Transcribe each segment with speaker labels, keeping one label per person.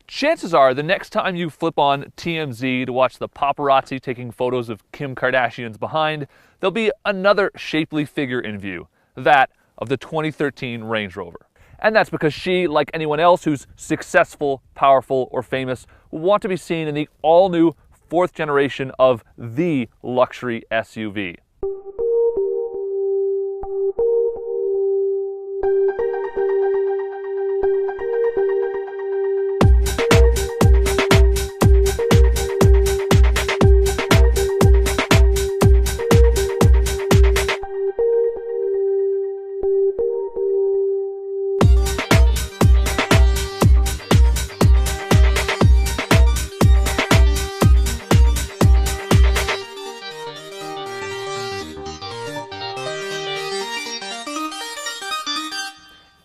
Speaker 1: Chances are the next time you flip on TMZ to watch the paparazzi taking photos of Kim Kardashian's behind, there'll be another shapely figure in view, that of the 2013 Range Rover. And that's because she, like anyone else who's successful, powerful, or famous, will want to be seen in the all-new fourth generation of the luxury SUV.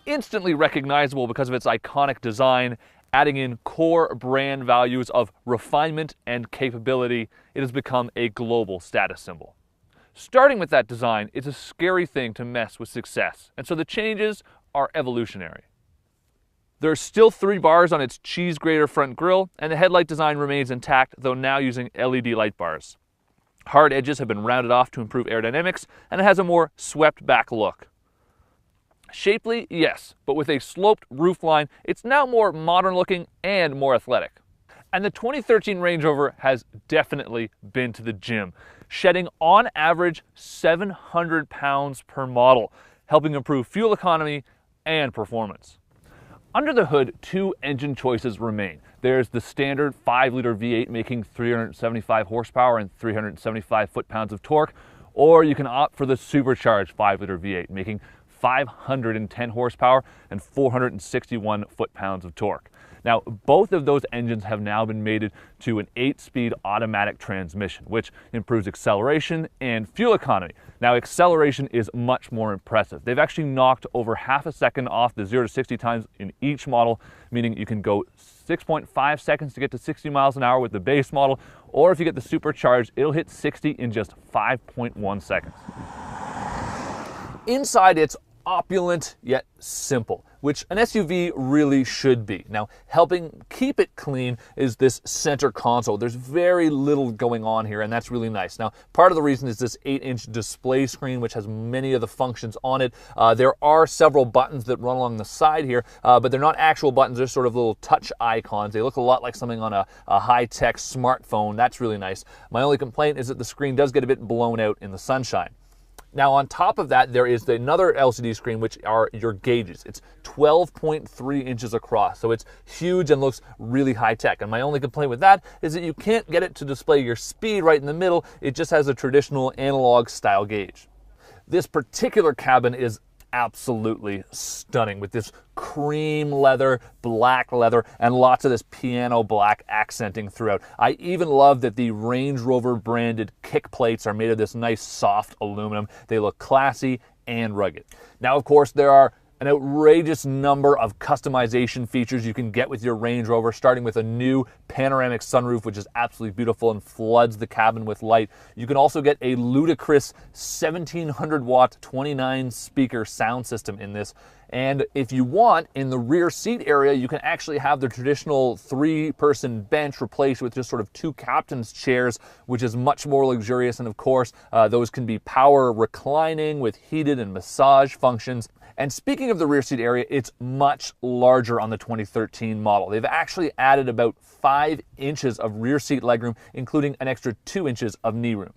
Speaker 1: Instantly recognizable because of its iconic design, adding in core brand values of refinement and capability, it has become a global status symbol. Starting with that design, it's a scary thing to mess with success, and so the changes are evolutionary. There are still 3 bars on its cheese grater front grille, and the headlight design remains intact, though now using LED light bars. Hard edges have been rounded off to improve aerodynamics, and it has a more swept back look. Shapely, yes, but with a sloped roofline, it's now more modern looking and more athletic. And the 2013 Range Rover has definitely been to the gym, shedding on average 700 pounds per model, helping improve fuel economy and performance. Under the hood, 2 engine choices remain. There's the standard 5-liter V8 making 375 horsepower and 375 foot-pounds of torque, or you can opt for the supercharged 5-liter V8 making 510 horsepower and 461 foot-pounds of torque. Now, both of those engines have now been mated to an 8-speed automatic transmission, which improves acceleration and fuel economy. Now, acceleration is much more impressive. They've actually knocked over half a second off the 0 to 60 times in each model, meaning you can go 6.5 seconds to get to 60 miles an hour with the base model, or if you get the supercharged, it'll hit 60 in just 5.1 seconds. Inside, it's opulent yet simple, which an SUV really should be. Now, helping keep it clean is this center console. There's very little going on here, and that's really nice. Now, part of the reason is this 8-inch display screen, which has many of the functions on it. There are several buttons that run along the side here, but they're not actual buttons. They're sort of little touch icons. They look a lot like something on a high-tech smartphone. That's really nice. My only complaint is that the screen does get a bit blown out in the sunshine. Now, on top of that, there is another LCD screen, which are your gauges. It's 12.3 inches across, so it's huge and looks really high-tech. And my only complaint with that is that you can't get it to display your speed right in the middle. It just has a traditional analog style gauge. This particular cabin is absolutely stunning with this cream leather, black leather, and lots of this piano black accenting throughout. I even love that the Range Rover branded kick plates are made of this nice soft aluminum. They look classy and rugged. Now, of course, there are an outrageous number of customization features you can get with your Range Rover, starting with a new panoramic sunroof, which is absolutely beautiful and floods the cabin with light. You can also get a ludicrous 1700 watt 29 speaker sound system in this. And if you want, in the rear seat area, you can actually have the traditional 3-person bench replaced with just sort of 2 captain's chairs, which is much more luxurious. And of course, those can be power reclining with heated and massage functions. And speaking of the rear seat area, it's much larger on the 2013 model. They've actually added about 5 inches of rear seat legroom, including an extra 2 inches of knee room.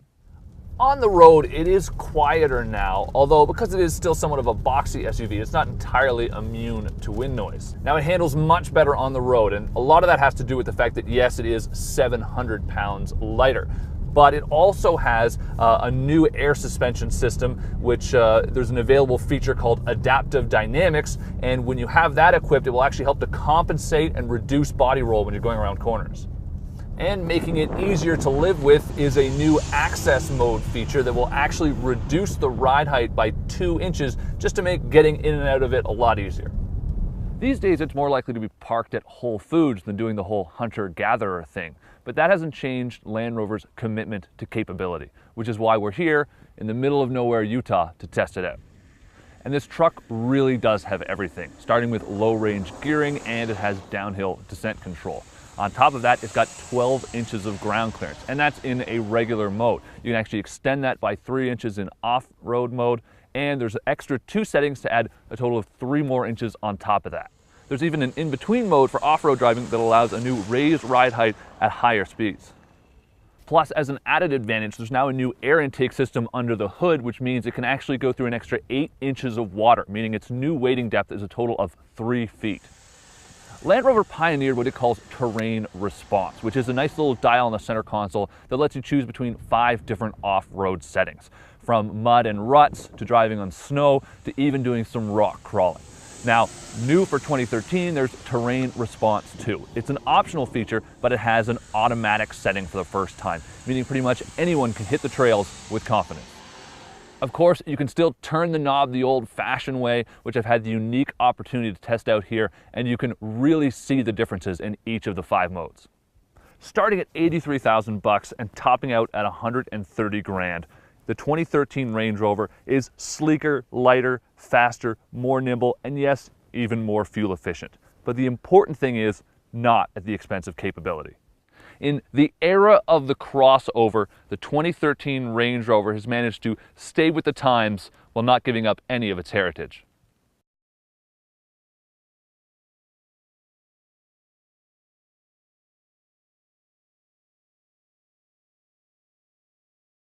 Speaker 1: On the road, it is quieter now, although because it is still somewhat of a boxy SUV, it's not entirely immune to wind noise. Now, it handles much better on the road, and a lot of that has to do with the fact that, yes, it is 700 pounds lighter. But it also has a new air suspension system, which there's an available feature called adaptive dynamics, and when you have that equipped, it will actually help to compensate and reduce body roll when you're going around corners. And making it easier to live with is a new access mode feature that will actually reduce the ride height by 2 inches just to make getting in and out of it a lot easier. These days, it's more likely to be parked at Whole Foods than doing the whole hunter-gatherer thing. But that hasn't changed Land Rover's commitment to capability, which is why we're here in the middle of nowhere, Utah, to test it out. And this truck really does have everything, starting with low-range gearing, and it has downhill descent control. On top of that, it's got 12 inches of ground clearance, and that's in a regular mode. You can actually extend that by 3 inches in off-road mode, and there's an extra 2 settings to add a total of 3 more inches on top of that. There's even an in-between mode for off-road driving that allows a new raised ride height at higher speeds. Plus, as an added advantage, there's now a new air intake system under the hood, which means it can actually go through an extra 8 inches of water, meaning its new wading depth is a total of 3 feet. Land Rover pioneered what it calls terrain response, which is a nice little dial on the center console that lets you choose between 5 different off-road settings, from mud and ruts to driving on snow to even doing some rock crawling. Now, new for 2013, there's Terrain Response 2. It's an optional feature, but it has an automatic setting for the first time, meaning pretty much anyone can hit the trails with confidence. Of course, you can still turn the knob the old-fashioned way, which I've had the unique opportunity to test out here, and you can really see the differences in each of the 5 modes. Starting at $83,000 and topping out at $130 grand, the 2013 Range Rover is sleeker, lighter, faster, more nimble, and yes, even more fuel efficient. But the important thing is not at the expense of capability. In the era of the crossover, the 2013 Range Rover has managed to stay with the times while not giving up any of its heritage.